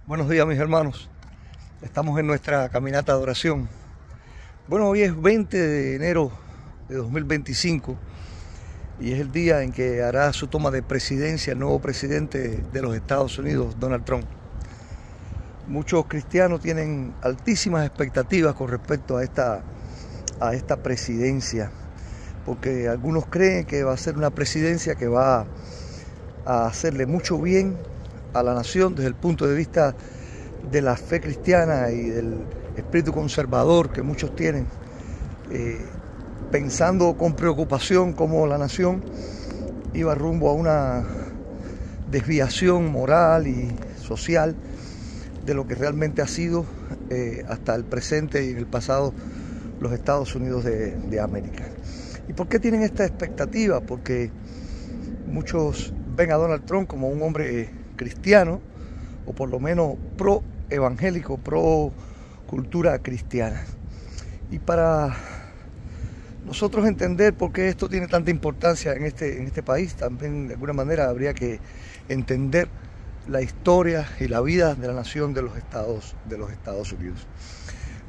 Buenos días, mis hermanos. Estamos en nuestra caminata de oración. Bueno, hoy es 20 de enero de 2025 y es el día en que hará su toma de presidencia el nuevo presidente de los Estados Unidos, Donald Trump. Muchos cristianos tienen altísimas expectativas con respecto a esta presidencia, porque algunos creen que va a ser una presidencia que va a hacerle mucho bien a la nación desde el punto de vista de la fe cristiana y del espíritu conservador que muchos tienen, pensando con preocupación cómo la nación iba rumbo a una desviación moral y social de lo que realmente ha sido hasta el presente y en el pasado los Estados Unidos de América. ¿Y por qué tienen esta expectativa? Porque muchos ven a Donald Trump como un hombre cristiano, o por lo menos pro evangélico, pro cultura cristiana. Y para nosotros entender por qué esto tiene tanta importancia en este país, también de alguna manera habría que entender la historia y la vida de la nación de los Estados Unidos.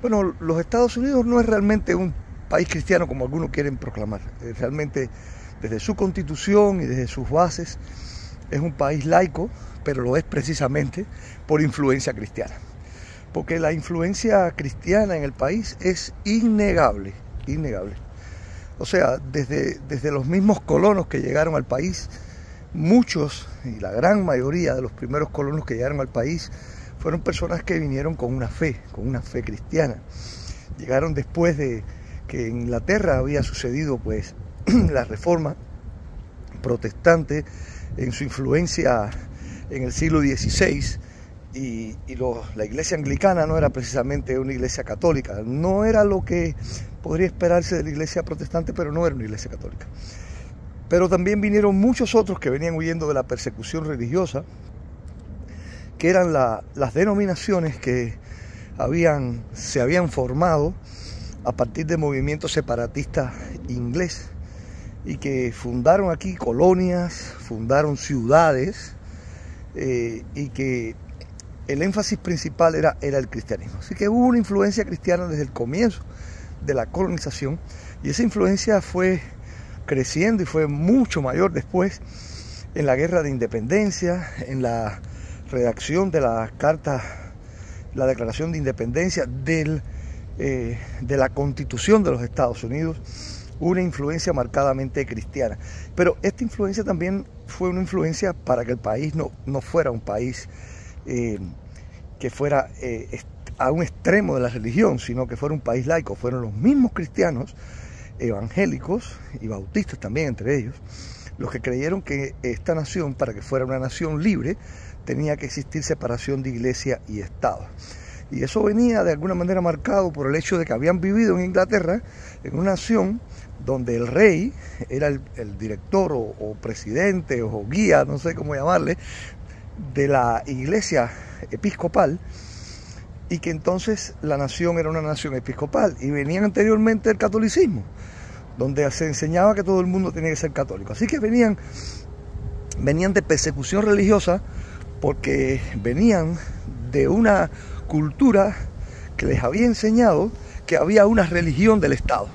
Bueno, los Estados Unidos no es realmente un país cristiano como algunos quieren proclamar. Realmente, desde su constitución y desde sus bases, es un país laico, pero lo es precisamente por influencia cristiana. Porque la influencia cristiana en el país es innegable, innegable. O sea, desde los mismos colonos que llegaron al país, muchos y la gran mayoría de los primeros colonos que llegaron al país fueron personas que vinieron con una fe cristiana. Llegaron después de que en Inglaterra había sucedido pues la reforma protestante en su influencia en el siglo XVI, y la iglesia anglicana no era precisamente una iglesia católica, no era lo que podría esperarse de la iglesia protestante, pero no era una iglesia católica. Pero también vinieron muchos otros que venían huyendo de la persecución religiosa, que eran las denominaciones que se habían formado a partir de movimientos separatistas ingleses, y que fundaron aquí colonias, fundaron ciudades, y que el énfasis principal era el cristianismo. Así que hubo una influencia cristiana desde el comienzo de la colonización, y esa influencia fue creciendo y fue mucho mayor después en la guerra de independencia, en la redacción de la Declaración de Independencia, de la Constitución de los Estados Unidos. Una influencia marcadamente cristiana, pero esta influencia también fue una influencia para que el país no fuera un país que fuera a un extremo de la religión, sino que fuera un país laico. Fueron los mismos cristianos evangélicos y bautistas también entre ellos los que creyeron que esta nación, para que fuera una nación libre, tenía que existir separación de iglesia y Estado. Y eso venía de alguna manera marcado por el hecho de que habían vivido en Inglaterra, en una nación donde el rey era el director o presidente o guía, no sé cómo llamarle, de la iglesia episcopal, y que entonces la nación era una nación episcopal, y venían anteriormente del catolicismo, donde se enseñaba que todo el mundo tenía que ser católico. Así que venían de persecución religiosa, porque venían de una cultura que les había enseñado que había una religión del Estado.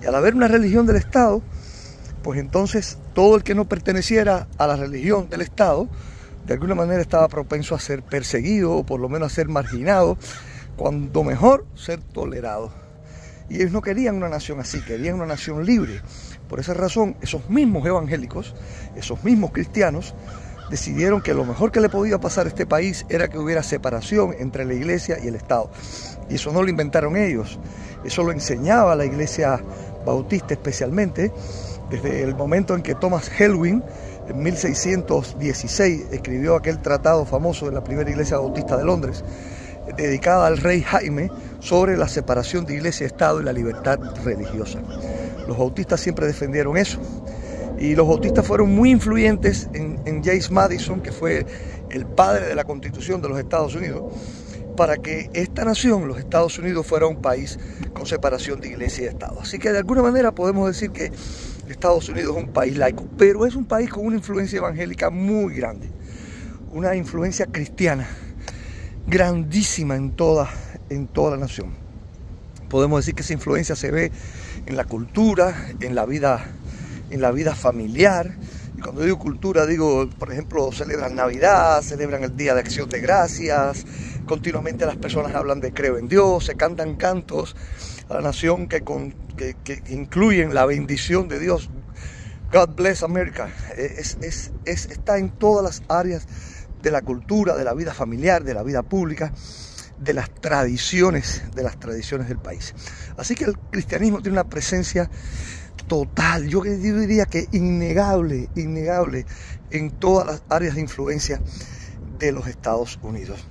Y al haber una religión del Estado, pues entonces todo el que no perteneciera a la religión del Estado, de alguna manera estaba propenso a ser perseguido, o por lo menos a ser marginado, cuando mejor ser tolerado. Y ellos no querían una nación así, querían una nación libre. Por esa razón, esos mismos evangélicos, esos mismos cristianos, decidieron que lo mejor que le podía pasar a este país era que hubiera separación entre la iglesia y el Estado. Y eso no lo inventaron ellos, eso lo enseñaba la iglesia bautista especialmente, desde el momento en que Thomas Helwin, en 1616, escribió aquel tratado famoso de la primera iglesia bautista de Londres, dedicada al rey Jaime, sobre la separación de iglesia y Estado y la libertad religiosa. Los bautistas siempre defendieron eso. Y los bautistas fueron muy influyentes en James Madison, que fue el padre de la Constitución de los Estados Unidos, para que esta nación, los Estados Unidos, fuera un país con separación de iglesia y Estado. Así que de alguna manera podemos decir que Estados Unidos es un país laico, pero es un país con una influencia evangélica muy grande, una influencia cristiana. grandísima en toda la nación. Podemos decir que esa influencia se ve en la cultura, en la vida familiar. Y cuando digo cultura, digo, por ejemplo, celebran Navidad, celebran el Día de Acción de Gracias, continuamente las personas hablan de creo en Dios, se cantan cantos a la nación que incluyen la bendición de Dios. God bless America. Está en todas las áreas de la cultura, de la vida familiar, de la vida pública, de las tradiciones del país. Así que el cristianismo tiene una presencia total, yo diría que innegable en todas las áreas de influencia de los Estados Unidos.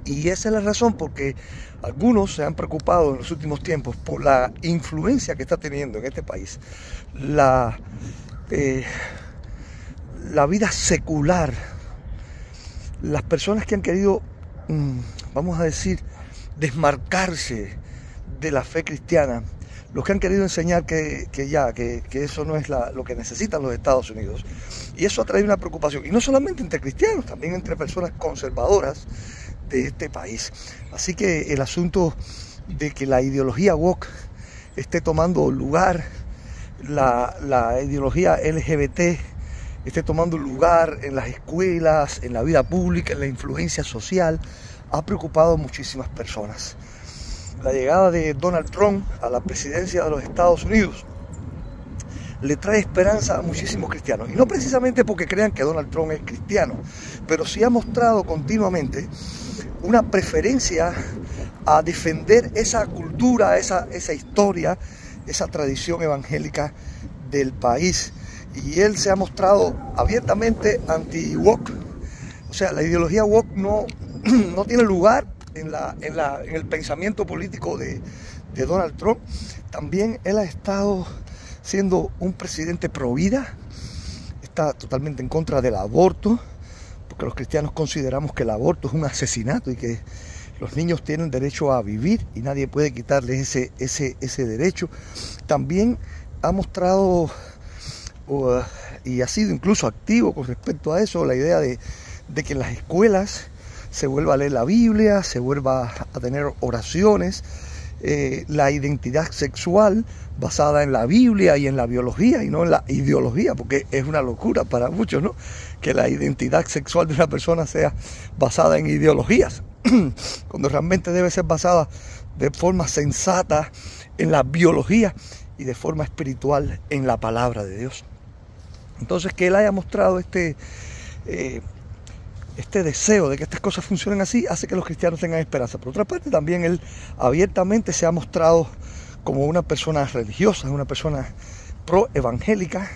Y esa es la razón porque algunos se han preocupado en los últimos tiempos por la influencia que está teniendo en este país la vida secular. Las personas que han querido, vamos a decir, desmarcarse de la fe cristiana, los que han querido enseñar que eso no es lo que necesitan los Estados Unidos. Y eso ha traído una preocupación, y no solamente entre cristianos, también entre personas conservadoras de este país. Así que el asunto de que la ideología woke esté tomando lugar, la ideología LGBT esté tomando lugar en las escuelas, en la vida pública, en la influencia social, ha preocupado a muchísimas personas. La llegada de Donald Trump a la presidencia de los Estados Unidos le trae esperanza a muchísimos cristianos. Y no precisamente porque crean que Donald Trump es cristiano, pero sí ha mostrado continuamente una preferencia a defender esa cultura, esa historia, esa tradición evangélica del país. Y él se ha mostrado abiertamente anti-woke. O sea, la ideología woke no tiene lugar en el pensamiento político de Donald Trump. También él ha estado siendo un presidente pro vida, está totalmente en contra del aborto, porque los cristianos consideramos que el aborto es un asesinato y que los niños tienen derecho a vivir y nadie puede quitarles ese derecho. También ha mostrado y ha sido incluso activo con respecto a eso, la idea de que en las escuelas se vuelva a leer la Biblia, se vuelva a tener oraciones, la identidad sexual basada en la Biblia y en la biología y no en la ideología, porque es una locura para muchos, ¿no?, que la identidad sexual de una persona sea basada en ideologías, cuando realmente debe ser basada de forma sensata en la biología y de forma espiritual en la palabra de Dios. Entonces, que él haya mostrado este deseo de que estas cosas funcionen así hace que los cristianos tengan esperanza. Por otra parte, también él abiertamente se ha mostrado como una persona religiosa, una persona pro-evangélica.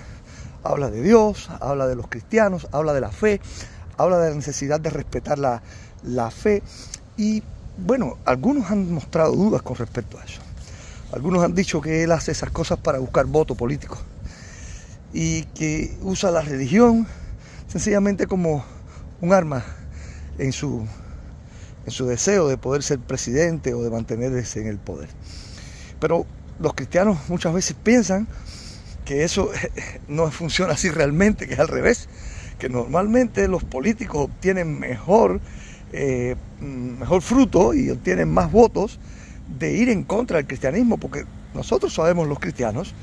Habla de Dios, habla de los cristianos, habla de la fe, habla de la necesidad de respetar la fe. Y bueno, algunos han mostrado dudas con respecto a eso. Algunos han dicho que él hace esas cosas para buscar voto político y que usa la religión sencillamente como un arma en su deseo de poder ser presidente o de mantenerse en el poder. Pero los cristianos muchas veces piensan que eso no funciona así realmente, que es al revés, que normalmente los políticos obtienen mejor fruto y obtienen más votos de ir en contra del cristianismo, porque nosotros sabemos los cristianos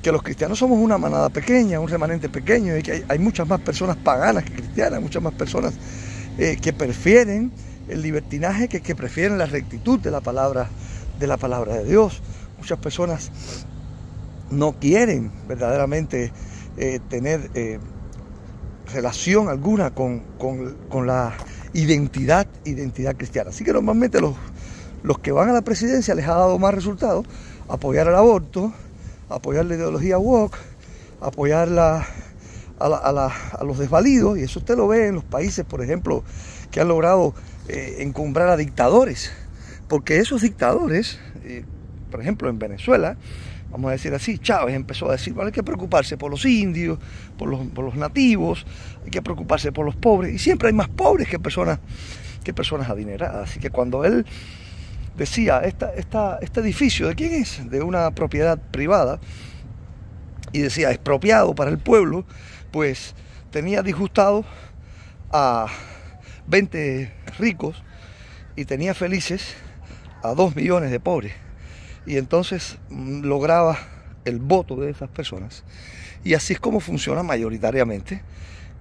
que los cristianos somos una manada pequeña, un remanente pequeño, y que hay muchas más personas paganas que cristianas, muchas más personas que prefieren el libertinaje, que prefieren la rectitud de la palabra de Dios. Muchas personas no quieren verdaderamente tener relación alguna con la identidad cristiana. Así que normalmente los que van a la presidencia les ha dado más resultados apoyar el aborto, apoyar la ideología woke, apoyar a los desvalidos, y eso usted lo ve en los países, por ejemplo, que han logrado encumbrar a dictadores, porque esos dictadores, por ejemplo en Venezuela, vamos a decir así, Chávez empezó a decir, bueno, hay que preocuparse por los indios, por los nativos, hay que preocuparse por los pobres, y siempre hay más pobres que personas adineradas. Así que cuando él decía, este edificio, ¿de quién es? De una propiedad privada, y decía, expropiado para el pueblo, pues tenía disgustado a 20 ricos y tenía felices a 2 millones de pobres. Y entonces lograba el voto de esas personas. Y así es como funcionan mayoritariamente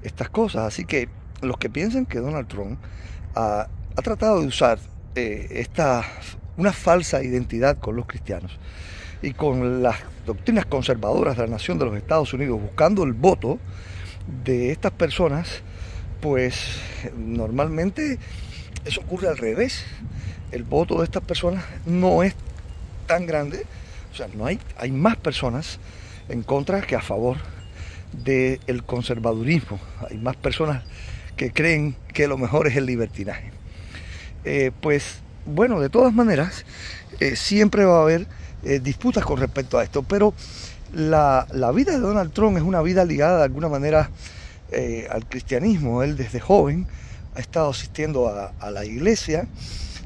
estas cosas. Así que los que piensan que Donald Trump ha tratado de usar una falsa identidad con los cristianos y con las doctrinas conservadoras de la nación de los Estados Unidos, buscando el voto de estas personas, pues normalmente eso ocurre al revés. El voto de estas personas no es tan grande, o sea, hay más personas en contra que a favor del conservadurismo. Hay más personas que creen que lo mejor es el libertinaje. Pues bueno, de todas maneras, siempre va a haber disputas con respecto a esto, pero la vida de Donald Trump es una vida ligada de alguna manera al cristianismo. Él desde joven ha estado asistiendo a la iglesia,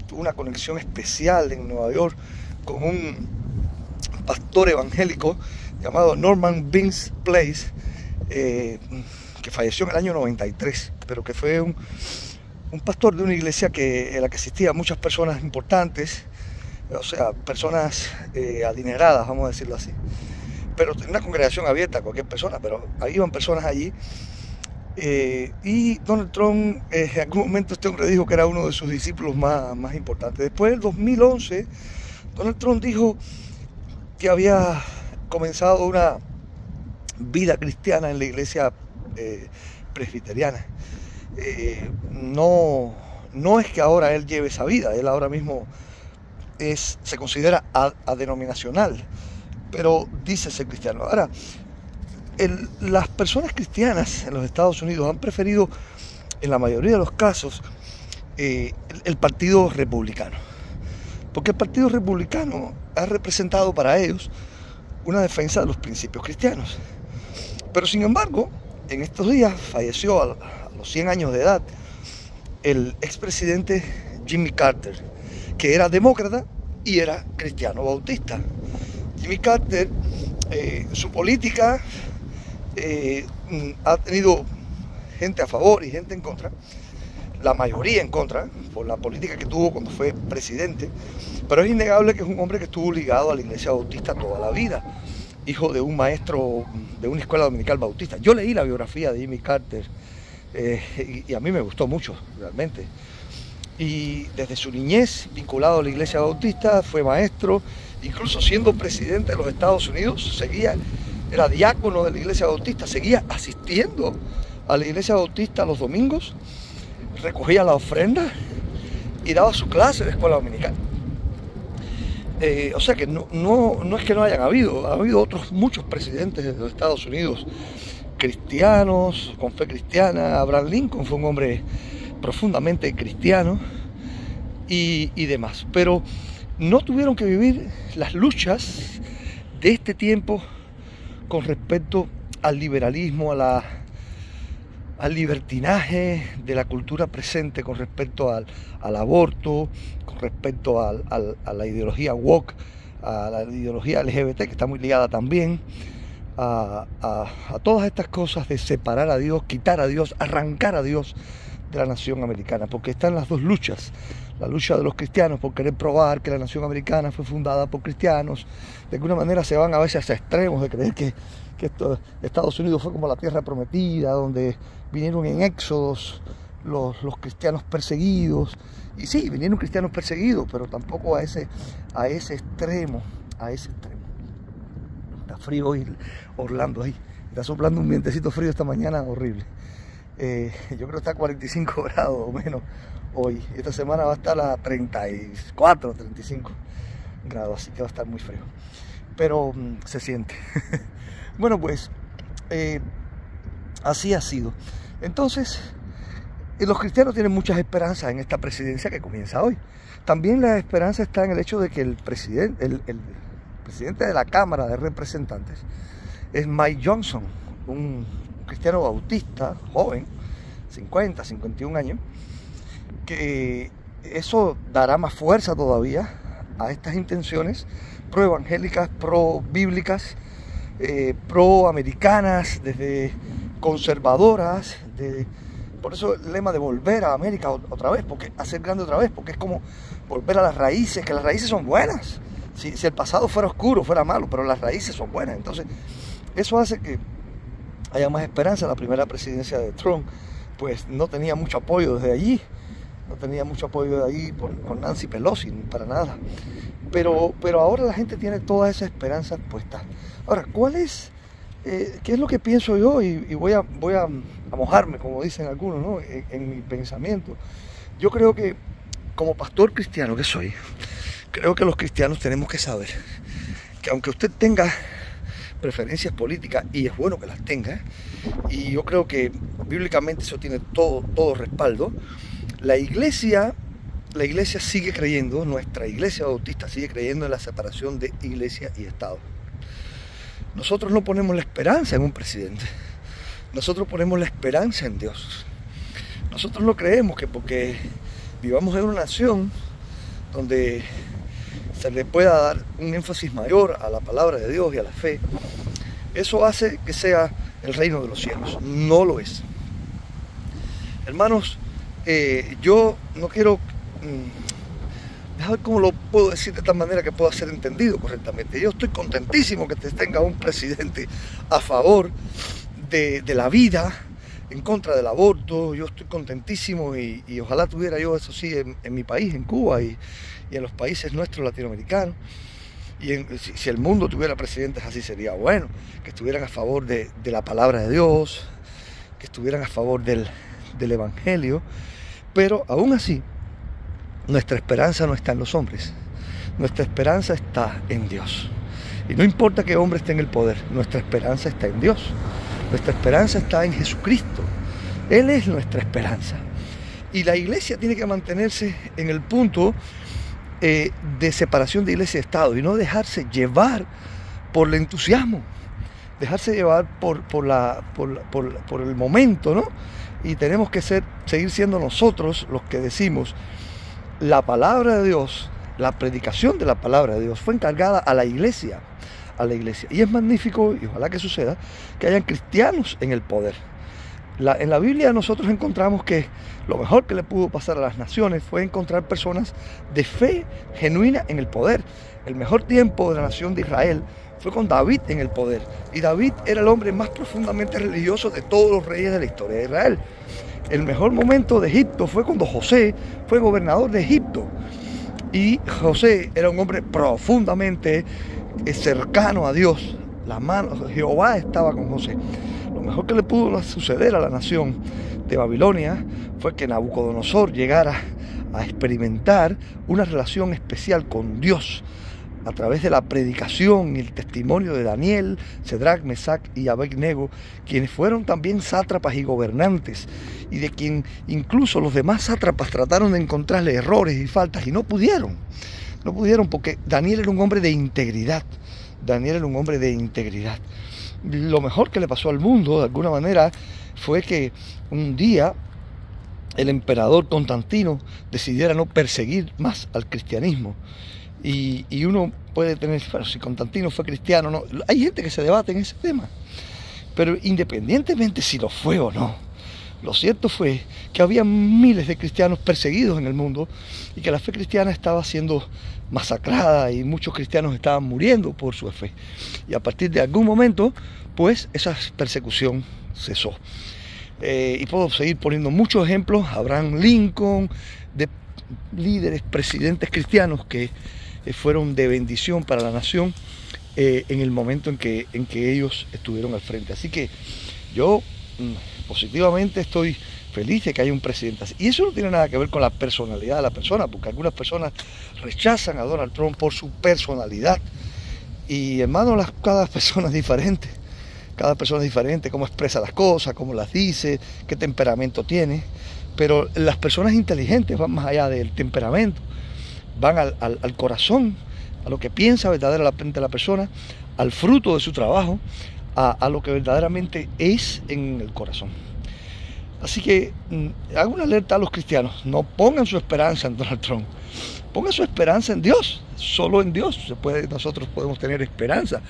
tuvo una conexión especial en Nueva York con un pastor evangélico llamado Norman Vincent Place, que falleció en el año 93, pero que fue un pastor de una iglesia en la que asistían muchas personas importantes, o sea, personas adineradas, vamos a decirlo así. Pero tenía una congregación abierta a cualquier persona, pero ahí iban personas allí. Y Donald Trump, en algún momento este hombre dijo que era uno de sus discípulos más importantes. Después del 2011, Donald Trump dijo que había comenzado una vida cristiana en la iglesia presbiteriana. No es que ahora él lleve esa vida, él ahora mismo se considera adenominacional, pero dice ser cristiano. Ahora, las personas cristianas en los Estados Unidos han preferido, en la mayoría de los casos, el Partido Republicano, porque el Partido Republicano ha representado para ellos una defensa de los principios cristianos. Pero sin embargo, en estos días falleció a los 100 años de edad el expresidente Jimmy Carter, que era demócrata y era cristiano bautista. Jimmy Carter, su política ha tenido gente a favor y gente en contra, la mayoría en contra, por la política que tuvo cuando fue presidente, pero es innegable que es un hombre que estuvo ligado a la iglesia bautista toda la vida, hijo de un maestro de una escuela dominical bautista. Yo leí la biografía de Jimmy Carter y a mí me gustó mucho, realmente. Y desde su niñez, vinculado a la iglesia bautista, fue maestro, incluso siendo presidente de los Estados Unidos, era diácono de la iglesia bautista, seguía asistiendo a la iglesia bautista los domingos, recogía la ofrenda y daba su clase de escuela dominical. O sea que no es que no ha habido muchos presidentes de los Estados Unidos cristianos, con fe cristiana. Abraham Lincoln fue un hombre profundamente cristiano y demás, pero no tuvieron que vivir las luchas de este tiempo con respecto al liberalismo, al libertinaje de la cultura presente, con respecto al aborto, con respecto a la ideología woke, a la ideología LGBT, que está muy ligada también a todas estas cosas de separar a Dios, quitar a Dios, arrancar a Dios de la nación americana, porque están las dos luchas. La lucha de los cristianos por querer probar que la nación americana fue fundada por cristianos. De alguna manera se van a veces a extremos de creer que Estados Unidos fue como la tierra prometida, donde vinieron en éxodos los cristianos perseguidos. Y sí, vinieron cristianos perseguidos, pero tampoco a ese extremo, Está frío hoy Orlando ahí. Está soplando un vientecito frío esta mañana, horrible. Yo creo que está a 45 grados o menos hoy. Esta semana va a estar a 34, 35 grados, así que va a estar muy frío. Pero se siente. Bueno, pues así ha sido. Entonces, los cristianos tienen muchas esperanzas en esta presidencia que comienza hoy. También la esperanza está en el hecho de que el presidente de la Cámara de Representantes es Mike Johnson, un cristiano bautista, joven, 51 años, que eso dará más fuerza todavía a estas intenciones pro-evangélicas, pro-bíblicas, pro-americanas, desde conservadoras, de Por eso el lema de volver a América otra vez, porque hacer grande otra vez, porque es como volver a las raíces, que las raíces son buenas. Si el pasado fuera oscuro, fuera malo, pero las raíces son buenas. Entonces, eso hace que haya más esperanza. La primera presidencia de Trump, pues no tenía mucho apoyo desde allí. No tenía mucho apoyo de ahí con Nancy Pelosi, para nada. Pero ahora la gente tiene toda esa esperanza puesta. Ahora, ¿qué es lo que pienso yo? Y voy a mojarme, como dicen algunos, ¿no? en mi pensamiento. Yo creo que, como pastor cristiano que soy, creo que los cristianos tenemos que saber que aunque usted tenga preferencias políticas, y es bueno que las tenga, y yo creo que bíblicamente eso tiene todo respaldo, la iglesia sigue creyendo, nuestra iglesia bautista sigue creyendo en la separación de iglesia y Estado. Nosotros no ponemos la esperanza en un presidente, nosotros ponemos la esperanza en Dios. Nosotros no creemos que porque vivamos en una nación donde se le pueda dar un énfasis mayor a la palabra de Dios y a la fe, eso hace que sea el reino de los cielos. No lo es. Hermanos, yo no quiero... Déjame ver cómo lo puedo decir de tal manera que pueda ser entendido correctamente. Yo estoy contentísimo que tenga un presidente a favor de la vida, en contra del aborto. Yo estoy contentísimo y ojalá tuviera yo eso sí en mi país, en Cuba y en los países nuestros latinoamericanos. Y si el mundo tuviera presidentes así sería bueno, que estuvieran a favor de la palabra de Dios, que estuvieran a favor del Evangelio. Pero aún así, nuestra esperanza no está en los hombres, nuestra esperanza está en Dios. Y no importa qué hombre esté en el poder, nuestra esperanza está en Dios. Nuestra esperanza está en Jesucristo. Él es nuestra esperanza. Y la iglesia tiene que mantenerse en el punto de separación de iglesia y Estado y no dejarse llevar por el entusiasmo, dejarse llevar por el momento, ¿no? Y tenemos que seguir siendo nosotros los que decimos: la palabra de Dios, la predicación de la palabra de Dios fue encargada a la iglesia. Y es magnífico, y ojalá que suceda, que hayan cristianos en el poder. En la Biblia nosotros encontramos que lo mejor que le pudo pasar a las naciones fue encontrar personas de fe genuina en el poder. El mejor tiempo de la nación de Israel fue con David en el poder. Y David era el hombre más profundamente religioso de todos los reyes de la historia de Israel. El mejor momento de Egipto fue cuando José fue gobernador de Egipto. Y José era un hombre profundamente cercano a Dios. La mano de Jehová estaba con José. Lo mejor que le pudo suceder a la nación de Babilonia fue que Nabucodonosor llegara a experimentar una relación especial con Dios a través de la predicación y el testimonio de Daniel, Cedrac, Mesac y Abednego, quienes fueron también sátrapas y gobernantes, y de quien incluso los demás sátrapas trataron de encontrarle errores y faltas y no pudieron porque Daniel era un hombre de integridad. Lo mejor que le pasó al mundo, de alguna manera, fue que un día el emperador Constantino decidiera no perseguir más al cristianismo. Y uno puede tener, bueno, si Constantino fue cristiano o no, hay gente que se debate en ese tema, pero independientemente si lo fue o no, lo cierto fue que había miles de cristianos perseguidos en el mundo y que la fe cristiana estaba siendo masacrada y muchos cristianos estaban muriendo por su fe. Y a partir de algún momento, pues esa persecución cesó. Y puedo seguir poniendo muchos ejemplos: Abraham Lincoln, de líderes, presidentes cristianos que fueron de bendición para la nación en el momento en que ellos estuvieron al frente. Así que yo positivamente estoy feliz de que haya un presidente así. Y eso no tiene nada que ver con la personalidad de la persona, porque algunas personas rechazan a Donald Trump por su personalidad. Y hermano, cada persona es diferente. Cada persona es diferente, cómo expresa las cosas, cómo las dice, qué temperamento tiene. Pero las personas inteligentes van más allá del temperamento, van al corazón, a lo que piensa verdaderamente la persona, al fruto de su trabajo, a lo que verdaderamente es en el corazón. Así que hago una alerta a los cristianos: no pongan su esperanza en Donald Trump, pongan su esperanza en Dios. Solo en Dios nosotros podemos tener esperanza.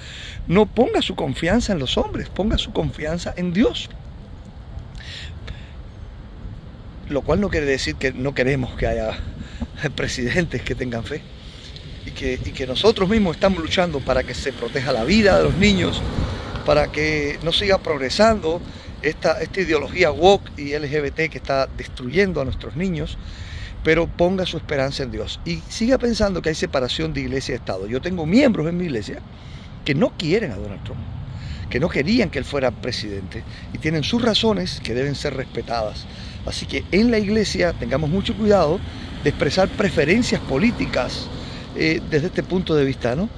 No ponga su confianza en los hombres, ponga su confianza en Dios. lo cual no quiere decir que no queremos que haya presidentes que tengan fe, y que nosotros mismos estamos luchando para que se proteja la vida de los niños, para que no siga progresando esta ideología woke y LGBT que está destruyendo a nuestros niños, pero ponga su esperanza en Dios y siga pensando que hay separación de iglesia y Estado. Yo tengo miembros en mi iglesia que no quieren a Donald Trump, que no querían que él fuera presidente, y tienen sus razones que deben ser respetadas. Así que en la iglesia tengamos mucho cuidado de expresar preferencias políticas desde este punto de vista, ¿no?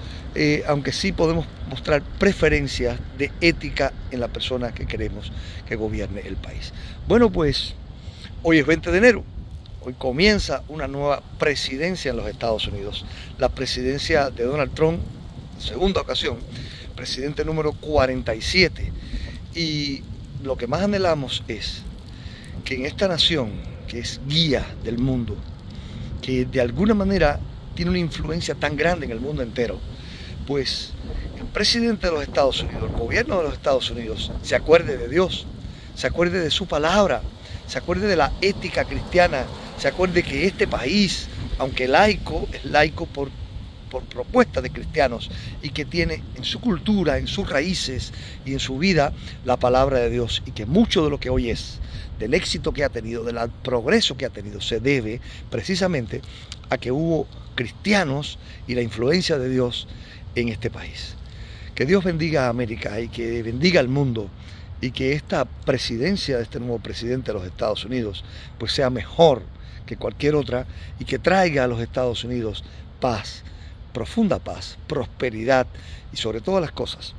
Aunque sí podemos mostrar preferencias de ética en la persona que queremos que gobierne el país. Bueno, pues hoy es 20 de enero. Hoy comienza una nueva presidencia en los Estados Unidos. La presidencia de Donald Trump, segunda ocasión, presidente número 47. Y lo que más anhelamos es que en esta nación, que es guía del mundo, que de alguna manera tiene una influencia tan grande en el mundo entero, pues el presidente de los Estados Unidos, el gobierno de los Estados Unidos, se acuerde de Dios, se acuerde de su palabra, se acuerde de la ética cristiana, se acuerde que este país, aunque laico, es laico por propuesta de cristianos, y que tiene en su cultura, en sus raíces y en su vida la palabra de Dios, y que mucho de lo que hoy es, del éxito que ha tenido, del progreso que ha tenido, se debe precisamente a que hubo cristianos y la influencia de Dios en este país. Que Dios bendiga a América y que bendiga al mundo, y que esta presidencia de este nuevo presidente de los Estados Unidos pues sea mejor que cualquier otra, y que traiga a los Estados Unidos paz, profunda paz, prosperidad y sobre todas las cosas,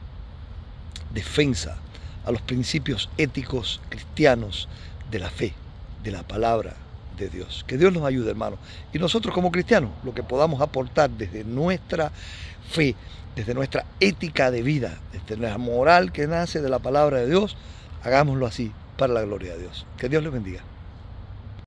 defensa a los principios éticos cristianos de la fe, de la palabra de Dios. Que Dios nos ayude, hermano. Y nosotros como cristianos, lo que podamos aportar desde nuestra fe, desde nuestra ética de vida, desde la moral que nace de la palabra de Dios, hagámoslo así para la gloria de Dios. Que Dios les bendiga.